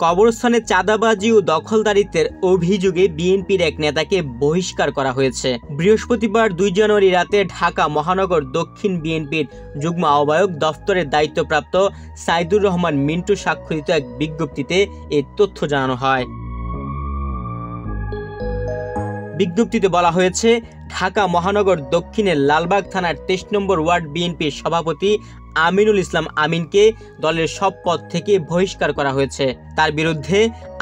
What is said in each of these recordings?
কবরস্থানে চাঁদাবাজি ও দখলদারিত্বের অভিযোগে বিএনপির এক নেতাকে বহিষ্কার করা হয়েছে। বৃহস্পতিবার 2 জানুয়ারি রাতে ঢাকা মহানগর দক্ষিণ বিএনপির যুগ্ম আহ্বায়ক দফতরের দায়িত্বপ্রাপ্ত সাইদুর রহমান মিন্টু স্বাক্ষরিত এক বিজ্ঞপ্তিতে এই তথ্য জানানো হয়। বিজ্ঞপ্তিতে বলা হয়েছে, ঢাকা মহানগর দক্ষিণের লালবাগ থানার 23 নম্বর ওয়ার্ড বিএনপির সভাপতি আমিনুল ইসলাম আমিনকে দলের সব পদ থেকে বহিষ্কার করা হয়েছে। তার বিরুদ্ধে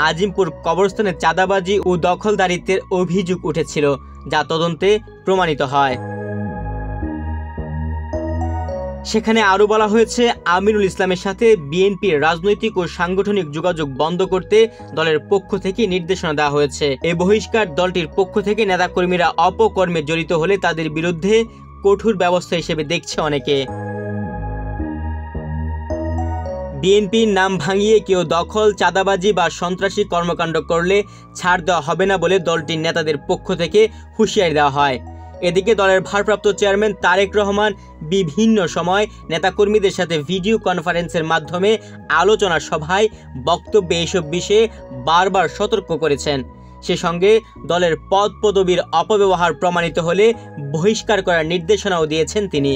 আজিমপুর কবরস্থানে চাঁদাবাজি ও দখলদারিত্বের অভিযোগ উঠেছিল, যা তদন্তে প্রমাণিত হয়। সেখানে আরও বলা হয়েছে, আমিনুল ইসলামের সাথে বিএনপির রাজনৈতিক ও সাংগঠনিক যোগাযোগ বন্ধ করতে দলের পক্ষ থেকে নির্দেশনা দেওয়া হয়েছে। এই বহিষ্কার দলটির পক্ষ থেকে নেতাকর্মীরা অপকর্মে জড়িত হলে তাদের বিরুদ্ধে কঠোর ব্যবস্থা হিসেবে দেখছে অনেকে। বিএনপির নাম ভাঙিয়ে কেউ দখল, চাঁদাবাজি বা সন্ত্রাসী কর্মকাণ্ড করলে ছাড় দেওয়া হবে না বলে দলটির নেতাদের পক্ষ থেকে হুঁশিয়ারি দেওয়া হয়। এদিকে দলের ভারপ্রাপ্ত চেয়ারম্যান তারেক রহমান বিভিন্ন সময় নেতাকর্মীদের সাথে ভিডিও কনফারেন্সের মাধ্যমে আলোচনা সভায় বক্তব্যে এসব বিষয়ে বারবার সতর্ক করেছেন। সে সঙ্গে দলের পদ পদবীর অপব্যবহার প্রমাণিত হলে বহিষ্কার করার নির্দেশনাও দিয়েছেন তিনি।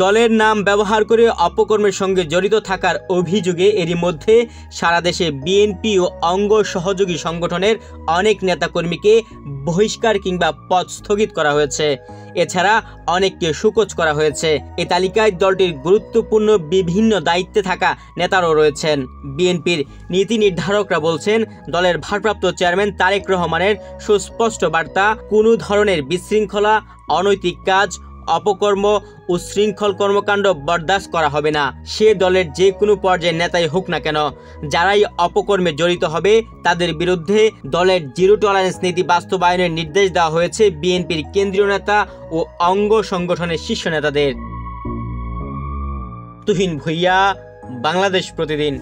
দলের নাম ব্যবহার করে অপকর্মের সঙ্গে জড়িত থাকার অভিযোগে এরই মধ্যে সারা দেশে বিএনপি ও অঙ্গ সহযোগী সংগঠনের অনেক নেতাকর্মীকে বহিষ্কার কিংবা পদ স্থগিত করা হয়েছে। এছাড়া অনেককে শোকজ করা হয়েছে। এ তালিকায় দলটির গুরুত্বপূর্ণ বিভিন্ন দায়িত্বে থাকা নেতারাও রয়েছেন। বিএনপির নীতি নির্ধারকরা বলছেন, দলের ভারপ্রাপ্ত চেয়ারম্যান তারেক রহমানের সুস্পষ্ট বার্তা, কোনো ধরনের বিশৃঙ্খলা, অনৈতিক কাজ, অপকর্ম ও শৃঙ্খল কর্মকাণ্ড বরদাস্ত করা হবে না। সে দলের যে কোনো পর্যায়ের নেতাই হোক না কেন, যারাই অপকর্মে জড়িত হবে তাদের বিরুদ্ধে দলের জিরো টলারেন্স নীতি বাস্তবায়নের নির্দেশ দেওয়া হয়েছে বিএনপির কেন্দ্রীয় নেতা ও অঙ্গ সংগঠনের শীর্ষ নেতাদের। তুহিন ভুঁইয়া, বাংলাদেশ প্রতিদিন।